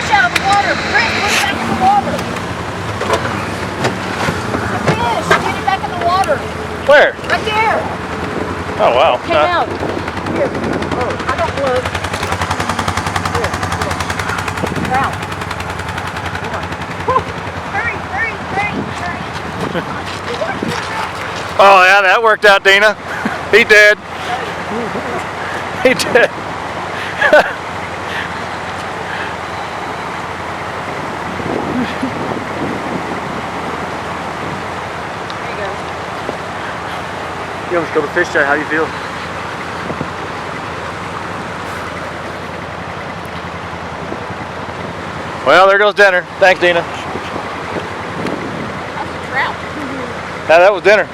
fish out of the water. Chris, put it back in the water. A fish. Get it back in the water. Where? Right there. Oh wow. Came out. Here. Oh, I don't look. Here. Out. Hurry, hurry, hurry, hurry. Oh yeah, that worked out, Dina. He did. He did. You almost killed a fish there. How do you feel? Well, there goes dinner. Thanks, Dina. That's a trout. Now that was dinner.